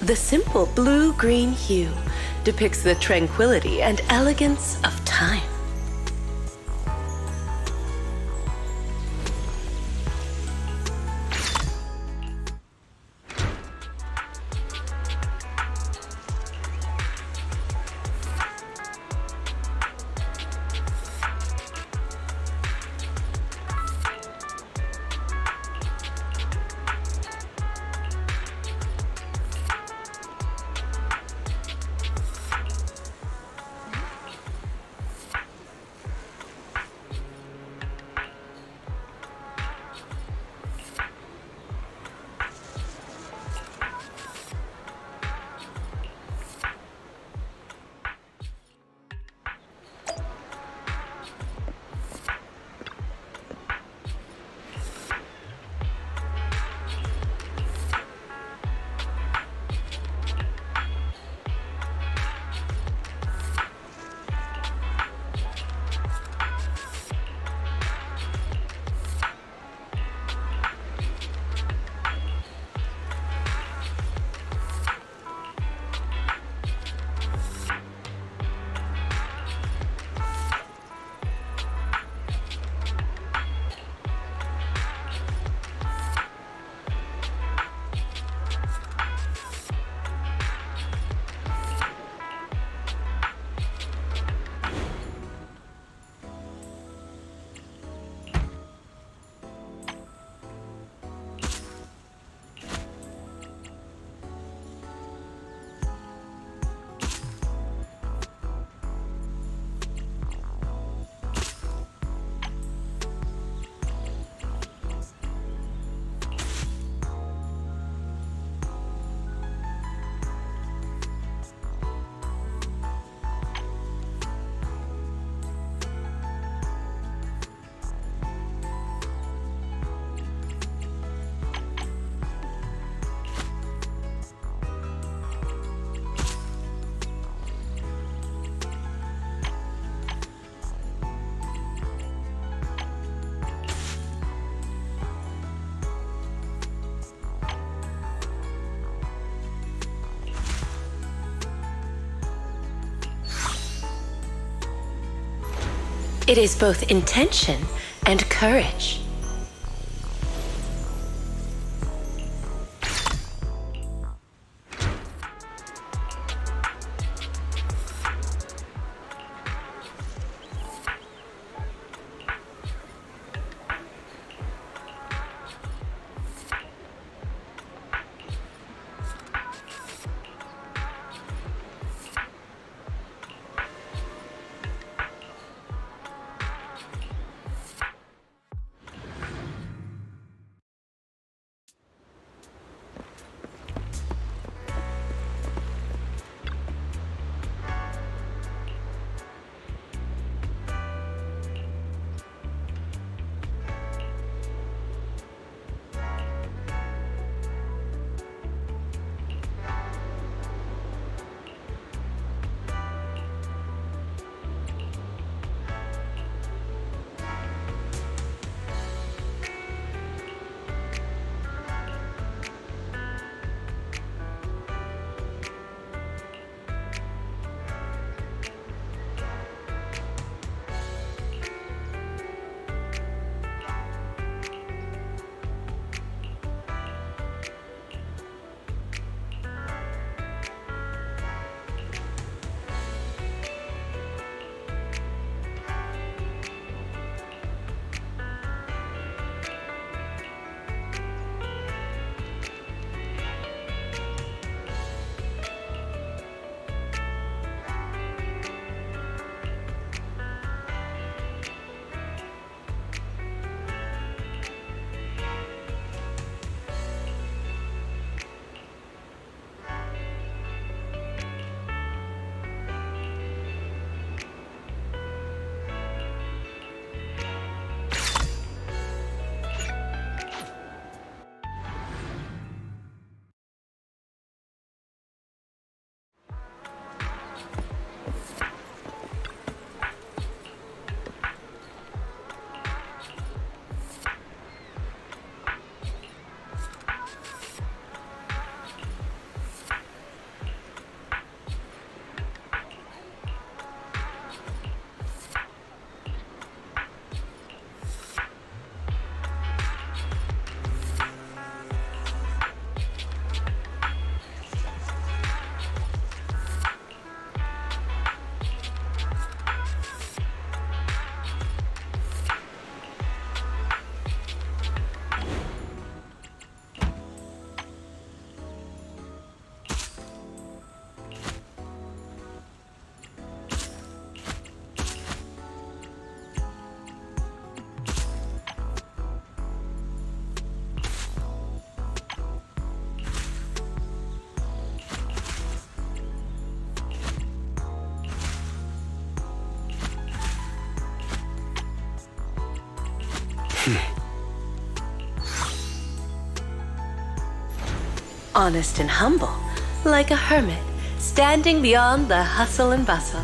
The simple blue-green hue depicts the tranquility and elegance of time. It is both intention and courage. honest and humble, like a hermit, standing beyond the hustle and bustle.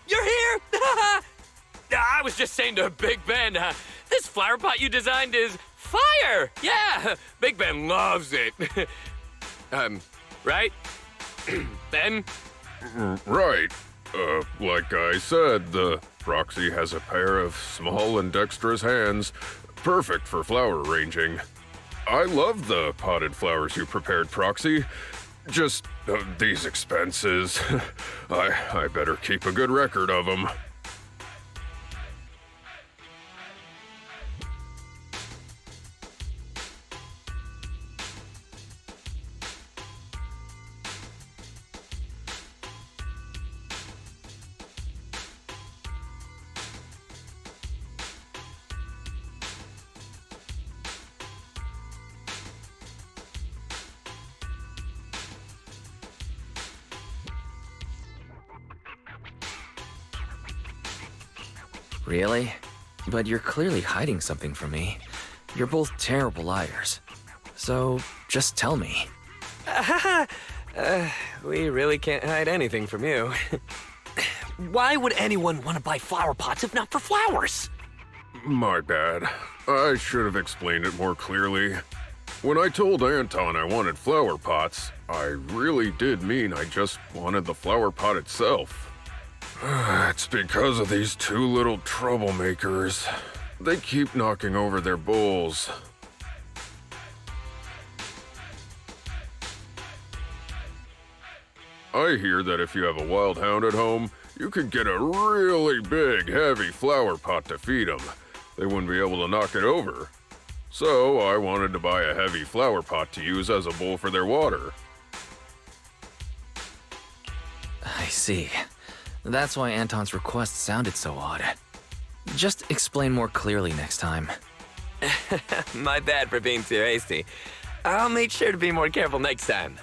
You're here! I was just saying to Big Ben, this flower pot you designed is fire! Yeah, Big Ben loves it. Right? Ben? Right. Like I said, the Proxy has a pair of small and dexterous hands, perfect for flower arranging. I love the potted flowers you prepared, Proxy. Just these expenses. I better keep a good record of them. Really? But you're clearly hiding something from me. You're both terrible liars. So, just tell me. We really can't hide anything from you. Why would anyone want to buy flower pots if not for flowers? My bad. I should have explained it more clearly. When I told Anton I wanted flower pots, I really did mean I just wanted the flower pot itself. It's because of these two little troublemakers. They keep knocking over their bowls. I hear that if you have a wild hound at home, you could get a really big, heavy flower pot to feed them. They wouldn't be able to knock it over. So I wanted to buy a heavy flower pot to use as a bowl for their water. I see. That's why Anton's request sounded so odd. Just explain more clearly next time. My bad for being too hasty. I'll make sure to be more careful next time.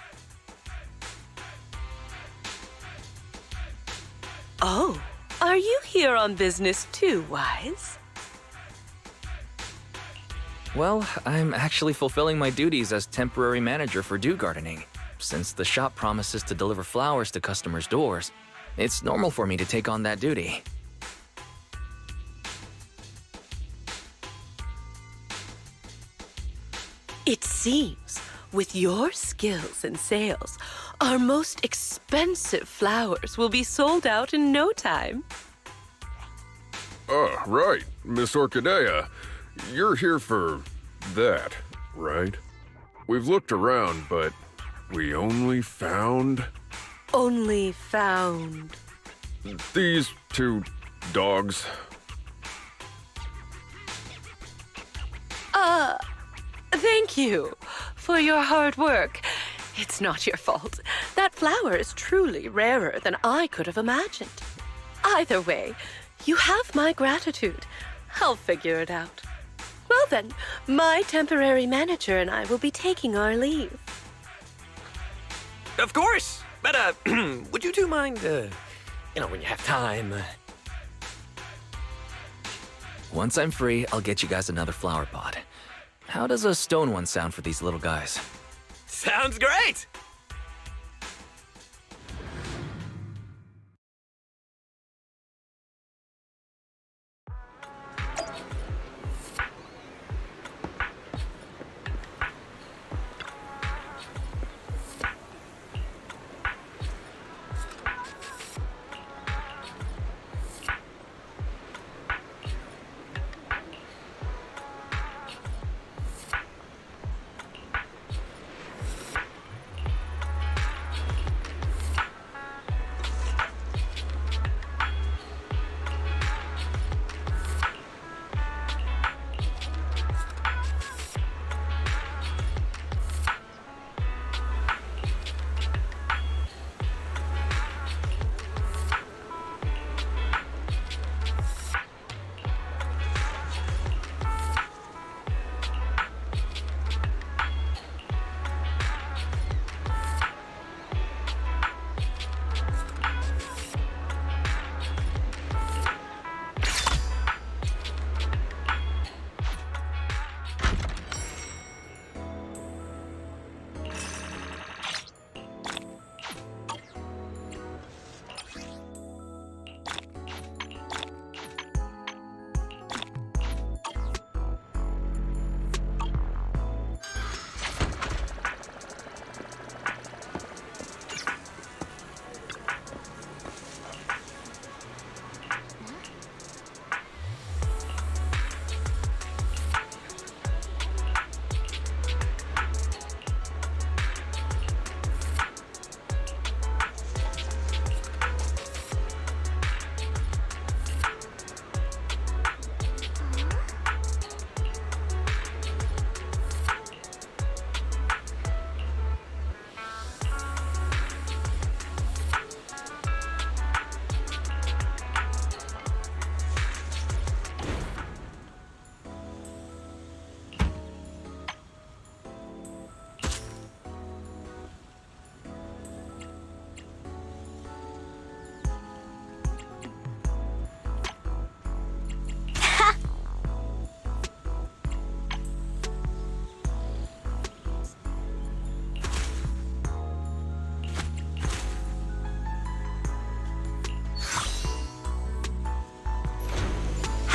Oh, are you here on business too, Wise? Well, I'm actually fulfilling my duties as temporary manager for Dew Gardening. Since the shop promises to deliver flowers to customers' doors, it's normal for me to take on that duty. It seems, with your skills and sales, our most expensive flowers will be sold out in no time. Right. Miss Orchidea. You're here for that, right? We've looked around, but we only found... Only found... these two dogs. Thank you for your hard work. It's not your fault. That flower is truly rarer than I could have imagined. Either way, you have my gratitude. I'll figure it out. Well then, my temporary manager and I will be taking our leave. Of course! But, would you two mind, when you have time? Once I'm free, I'll get you guys another flower pot. How does a stone one sound for these little guys? Sounds great!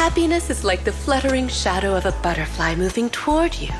Happiness is like the fluttering shadow of a butterfly moving toward you.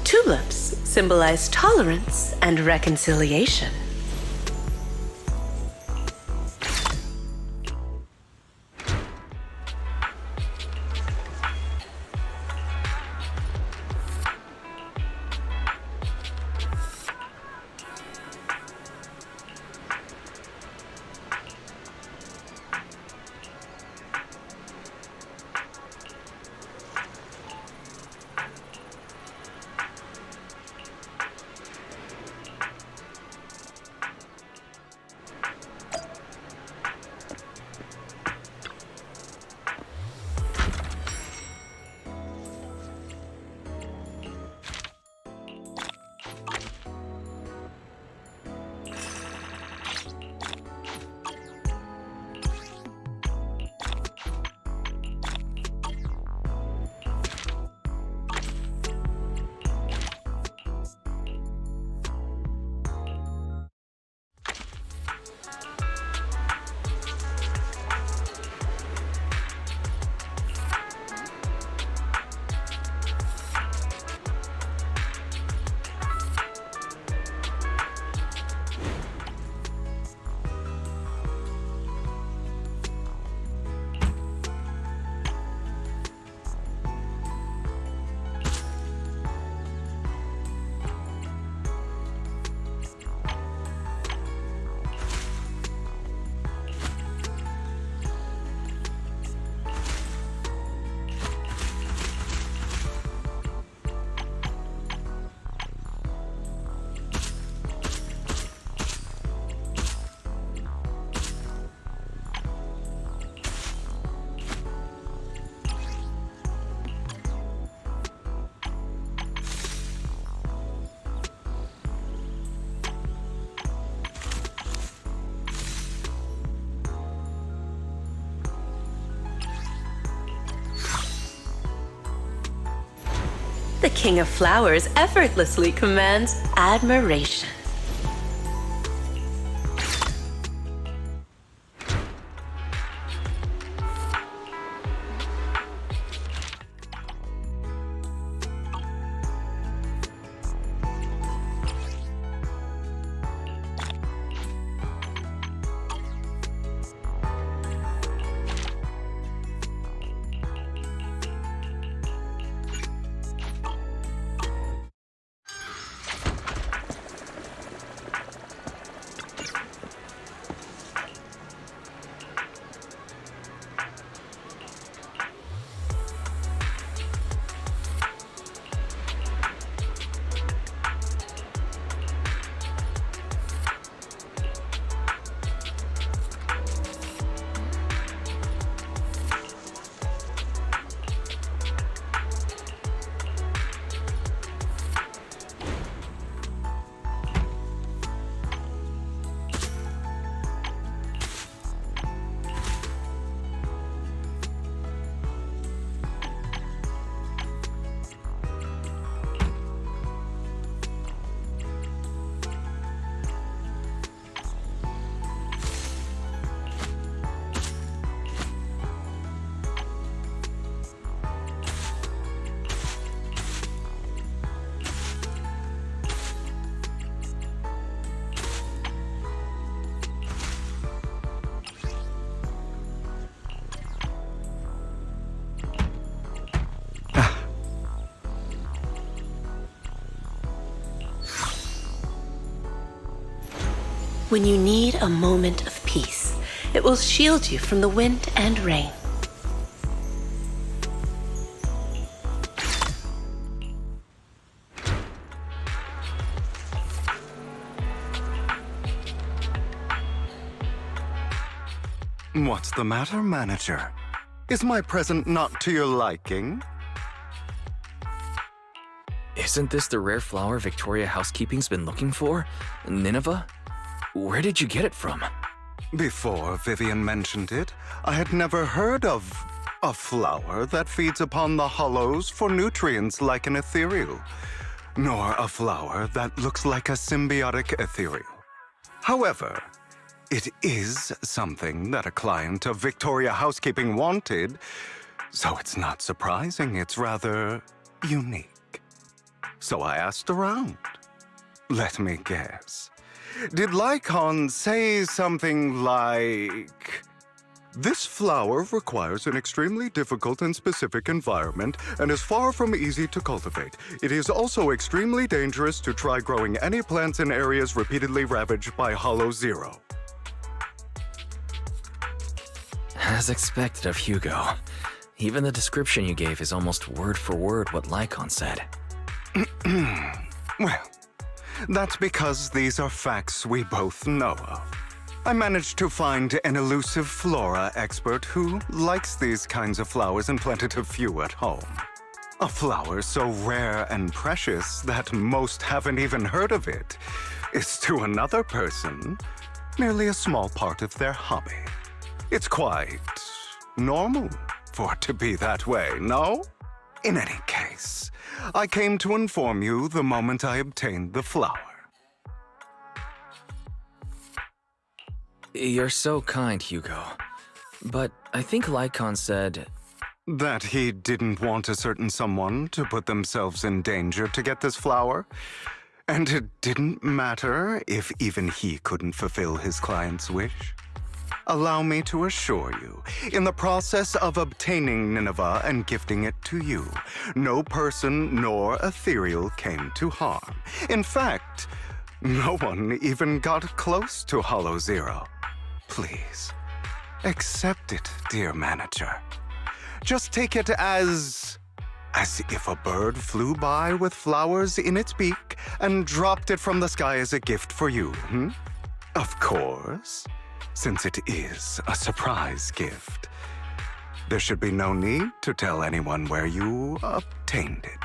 Tulips symbolize tolerance and reconciliation. The King of Flowers effortlessly commands admiration. When you need a moment of peace, it will shield you from the wind and rain. What's the matter, manager? Is my present not to your liking? Isn't this the rare flower Victoria Housekeeping's been looking for? Nineveh? Where did you get it from? Before Vivian mentioned it, I had never heard of a flower that feeds upon the hollows for nutrients like an ethereal, nor a flower that looks like a symbiotic ethereal. However, it is something that a client of Victoria Housekeeping wanted, so it's not surprising it's rather unique. So I asked around. Let me guess. Did Lycon say something like, "This flower requires an extremely difficult and specific environment and is far from easy to cultivate. It is also extremely dangerous to try growing any plants in areas repeatedly ravaged by Hollow Zero"? As expected of Hugo. Even the description you gave is almost word for word what Lycon said. Well, that's because these are facts we both know of. I managed to find an elusive flora expert who likes these kinds of flowers and planted a few at home. A flower so rare and precious that most haven't even heard of it is to another person merely a small part of their hobby. It's quite normal for it to be that way, no? In any case, I came to inform you the moment I obtained the flower. You're so kind, Hugo. But I think Lycon said... That he didn't want a certain someone to put themselves in danger to get this flower. And it didn't matter if even he couldn't fulfill his client's wish. Allow me to assure you, in the process of obtaining Nineveh and gifting it to you, no person nor ethereal came to harm. In fact, no one even got close to Hollow Zero. Please, accept it, dear manager. Just take it as if a bird flew by with flowers in its beak and dropped it from the sky as a gift for you, Of course, since it is a surprise gift, there should be no need to tell anyone where you obtained it.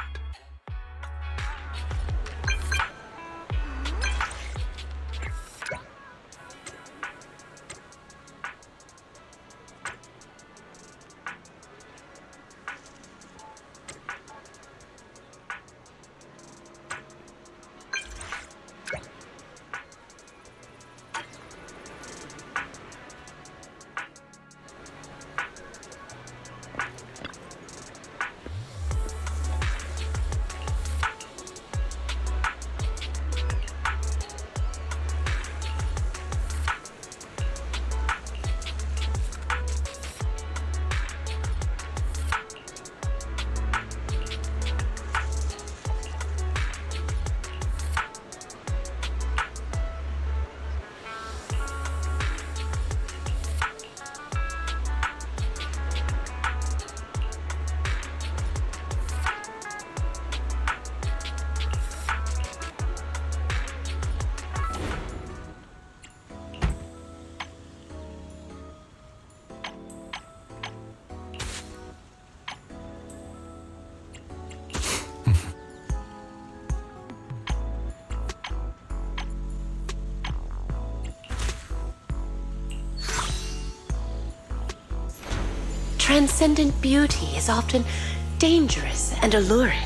transcendent beauty is often dangerous and alluring.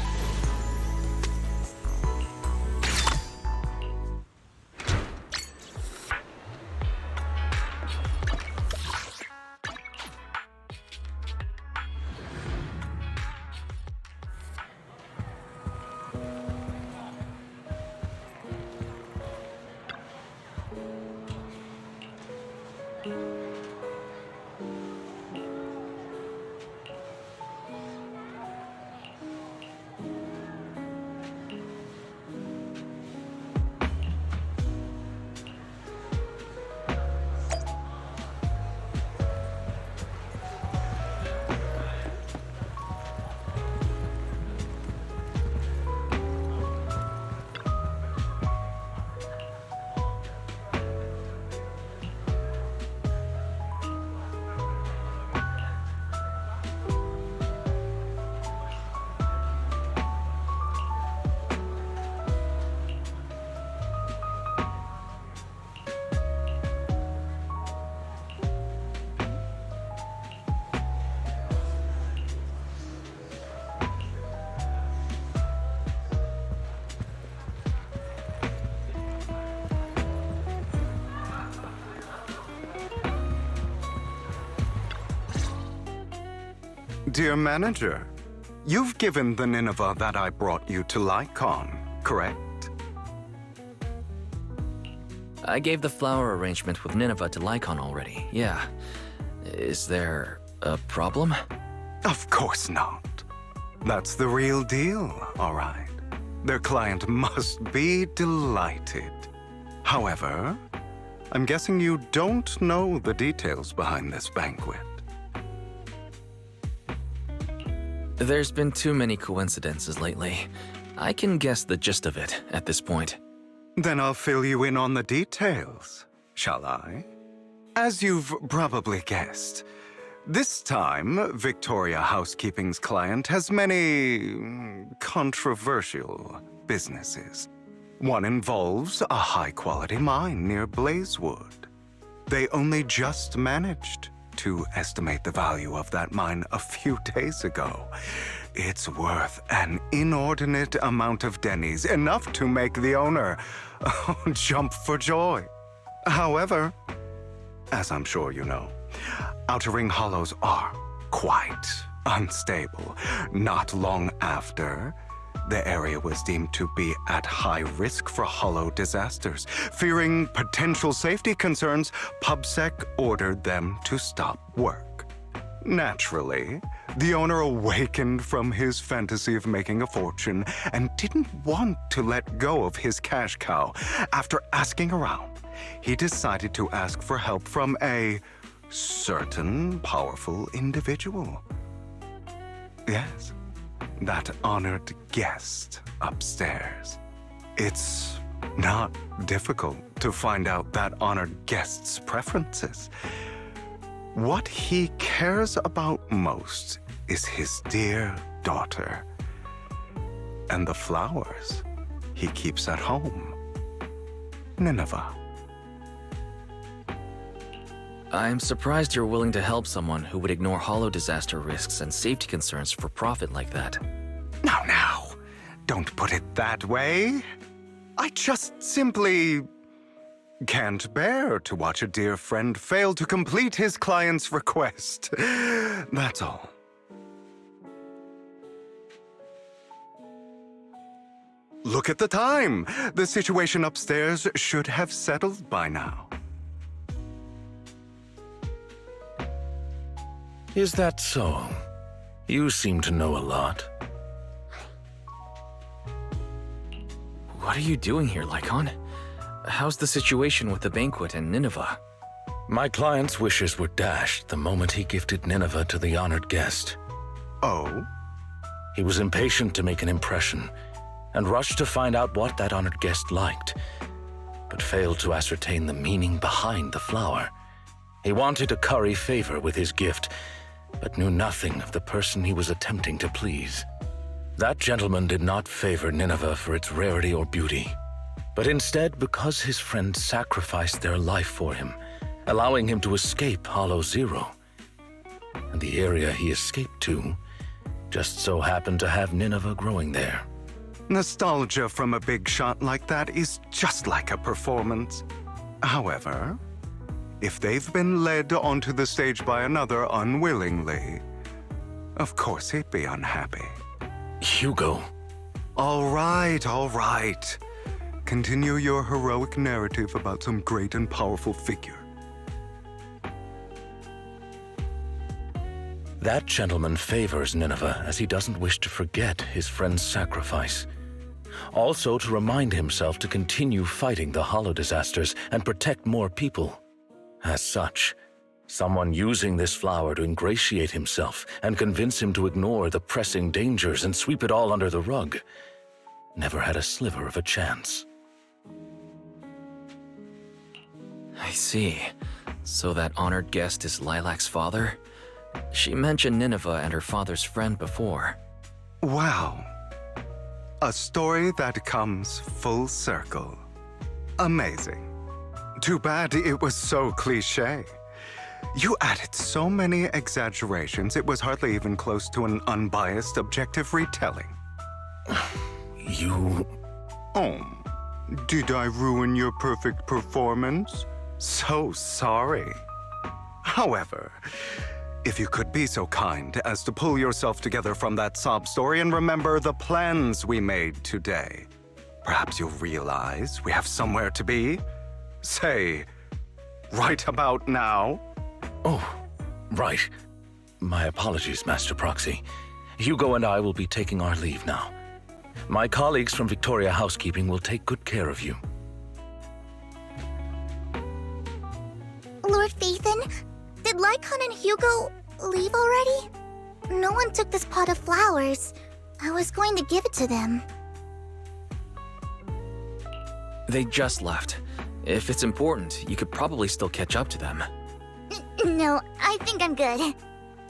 Dear manager, you've given the Nineveh that I brought you to Lycon, correct? I gave the flower arrangement with Nineveh to Lycon already, yeah. Is there a problem? Of course not. That's the real deal, all right. Their client must be delighted. However, I'm guessing you don't know the details behind this banquet. There's been too many coincidences lately. I can guess the gist of it at this point. Then I'll fill you in on the details, shall I? As you've probably guessed, this time, Victoria Housekeeping's client has many controversial businesses. One involves a high-quality mine near Blazewood. They only just managed to estimate the value of that mine a few days ago. It's worth an inordinate amount of Denny's, enough to make the owner jump for joy. However, as I'm sure you know, Outer Ring Hollows are quite unstable. Not long after, the area was deemed to be at high risk for hollow disasters. Fearing potential safety concerns, PubSec ordered them to stop work. Naturally, the owner awakened from his fantasy of making a fortune and didn't want to let go of his cash cow. After asking around, he decided to ask for help from a certain powerful individual. Yes, that honored guest upstairs. It's not difficult to find out that honored guest's preferences. What he cares about most is his dear daughter and the flowers he keeps at home. Nineveh. I'm surprised you're willing to help someone who would ignore hollow disaster risks and safety concerns for profit like that. Now, don't put it that way. I just simply can't bear to watch a dear friend fail to complete his client's request. That's all. Look at the time. The situation upstairs should have settled by now. Is that so? You seem to know a lot. What are you doing here, Lycon? How's the situation with the banquet and Nineveh? My client's wishes were dashed the moment he gifted Nineveh to the honored guest. Oh? He was impatient to make an impression and rushed to find out what that honored guest liked, but failed to ascertain the meaning behind the flower. He wanted to curry favor with his gift, but knew nothing of the person he was attempting to please. That gentleman did not favor Nineveh for its rarity or beauty, but instead because his friend sacrificed their life for him, allowing him to escape Hollow Zero. and the area he escaped to just so happened to have Nineveh growing there. Nostalgia from a big shot like that is just like a performance. However, if they've been led onto the stage by another unwillingly, of course he'd be unhappy. Hugo, All right, all right. Continue your heroic narrative about some great and powerful figure. that gentleman favors Nineveh as he doesn't wish to forget his friend's sacrifice. Also to remind himself to continue fighting the Hollow disasters and protect more people. As such, someone using this flower to ingratiate himself and convince him to ignore the pressing dangers and sweep it all under the rug never had a sliver of a chance. I see. So that honored guest is Lilac's father? She mentioned Nineveh and her father's friend before. Wow. A story that comes full circle. Amazing. Too bad it was so cliché. You added so many exaggerations, it was hardly even close to an unbiased, objective retelling. You... Oh, did I ruin your perfect performance? So sorry. However, if you could be so kind as to pull yourself together from that sob story and remember the plans we made today, perhaps you'll realize we have somewhere to be. Say, right about now. Oh, right. My apologies, Master Proxy. Hugo and I will be taking our leave now. My colleagues from Victoria Housekeeping will take good care of you. Lord Phaethon, did Lycon and Hugo leave already? No one took this pot of flowers. I was going to give it to them. They just left. If it's important, you could probably still catch up to them. No, I think I'm good.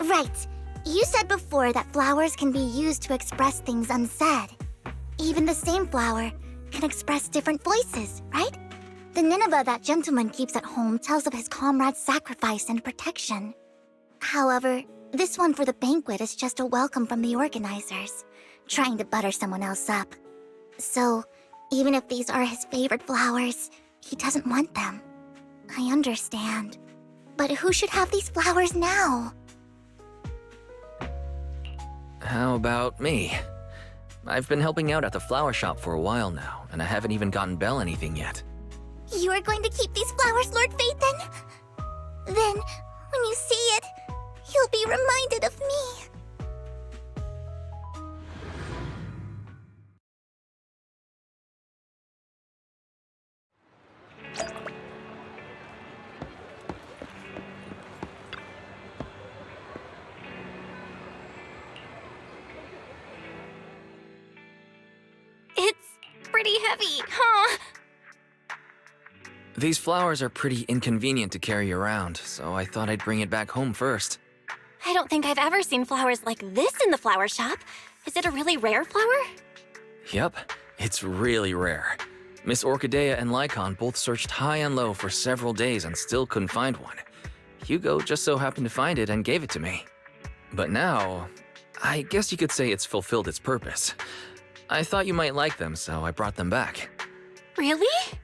Right. You said before that flowers can be used to express things unsaid. Even the same flower can express different voices, right? The Nineveh that gentleman keeps at home tells of his comrade's sacrifice and protection. However, this one for the banquet is just a welcome from the organizers, trying to butter someone else up. So, even if these are his favorite flowers, he doesn't want them. I understand. But who should have these flowers now? How about me? I've been helping out at the flower shop for a while now, and I haven't even gotten Belle anything yet. You are going to keep these flowers, Lord Phaethon? Then, when you see it, you'll be reminded of me. It's pretty heavy, huh? These flowers are pretty inconvenient to carry around, so I thought I'd bring it back home first. I don't think I've ever seen flowers like this in the flower shop. Is it a really rare flower? Yep, it's really rare. Miss Orchidea and Lycon both searched high and low for several days and still couldn't find one. Hugo just so happened to find it and gave it to me. But now, I guess you could say it's fulfilled its purpose. I thought you might like them, so I brought them back. Really?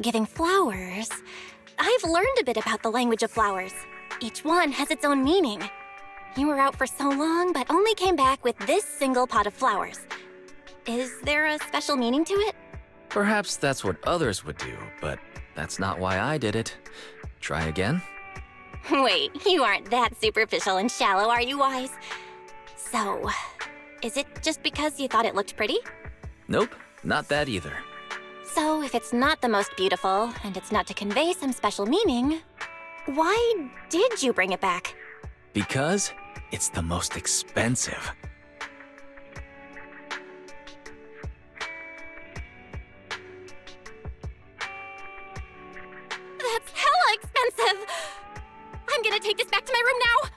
Giving flowers? I've learned a bit about the language of flowers. Each one has its own meaning. You were out for so long, but only came back with this single pot of flowers. Is there a special meaning to it? Perhaps that's what others would do, but that's not why I did it. Try again? Wait, you aren't that superficial and shallow, are you, Wise? So, is it just because you thought it looked pretty? Nope, not that either. So, if it's not the most beautiful, and it's not to convey some special meaning, why did you bring it back? Because it's the most expensive. That's hella expensive! I'm gonna take this back to my room now!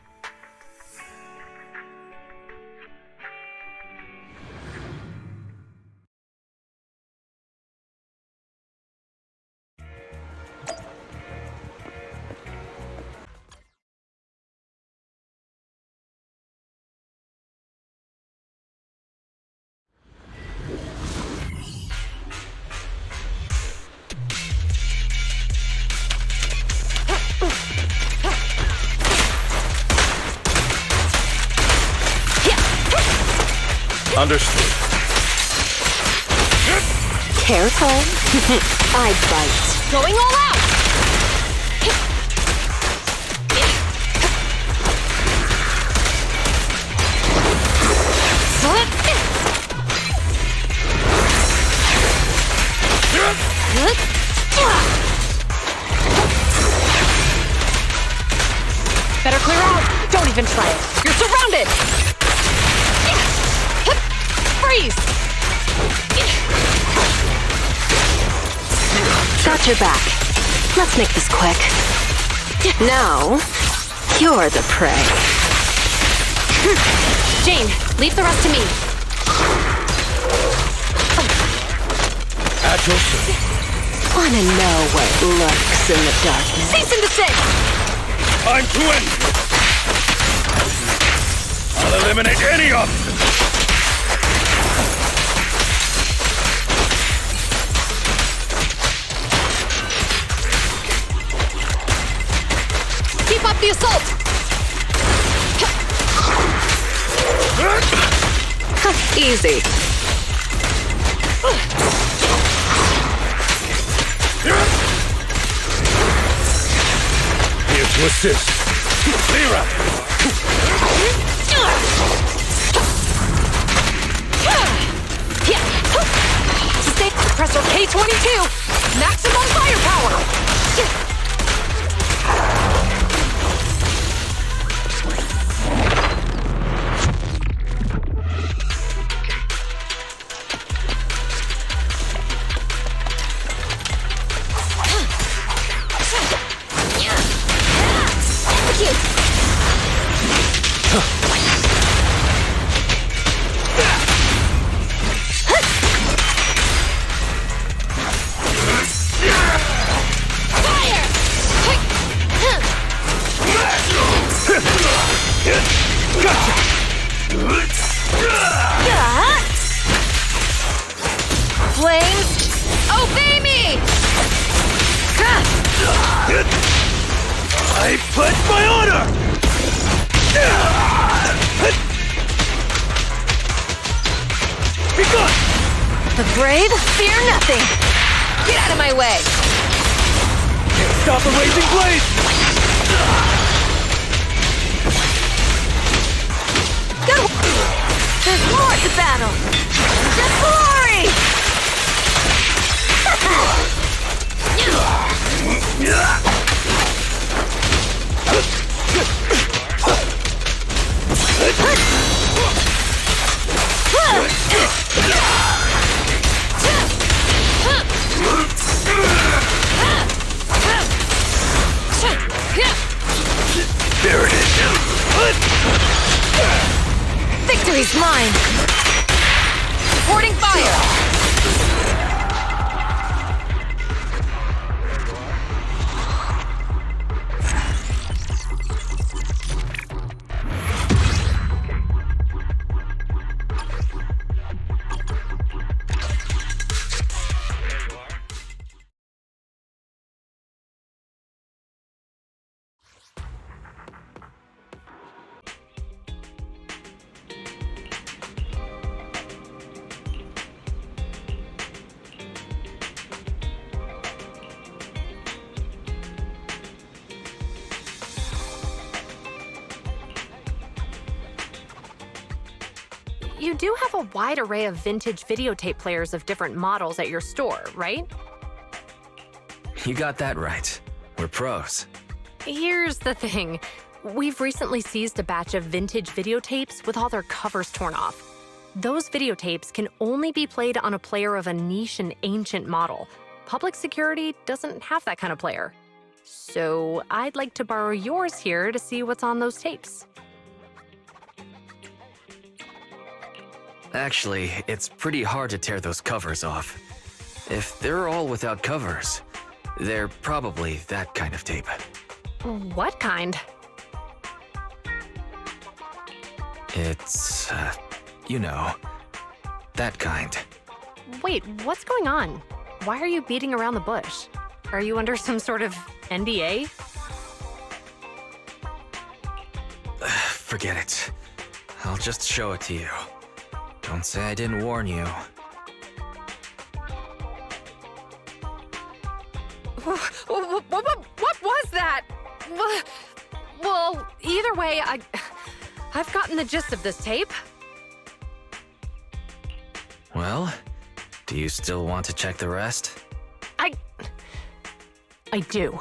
Understood. Careful. I bite. Going all out! Better clear out. Don't even try it. You're surrounded. Freeze. Got your back. Let's make this quick. Now, you're the prey. Jane, leave the rest to me. At your service. Wanna know what lurks in the darkness? Cease and desist! Time to end. I'll eliminate any obstacle. Keep up the assault! Easy. Here to assist. Clear up. Sustain suppressor K-22. Maximum firepower. Flames, obey me! I pledge my honor! Be gone! The brave fear nothing. Get out of my way. Can't stop a blazing blaze! Go! There's more to battle. The glory! There it is. Victory's mine. Supporting fire. You do have a wide array of vintage videotape players of different models at your store, right? You got that right. We're pros. Here's the thing. We've recently seized a batch of vintage videotapes with all their covers torn off. Those videotapes can only be played on a player of a niche and ancient model. Public security doesn't have that kind of player. So I'd like to borrow yours here to see what's on those tapes. Actually, it's pretty hard to tear those covers off. If they're all without covers, they're probably that kind of tape. What kind? It's, you know, that kind. Wait, what's going on? Why are you beating around the bush? Are you under some sort of NDA? Forget it. I'll just show it to you. Don't say I didn't warn you. What was that? Well, either way, I've gotten the gist of this tape. Well, do you still want to check the rest? I do.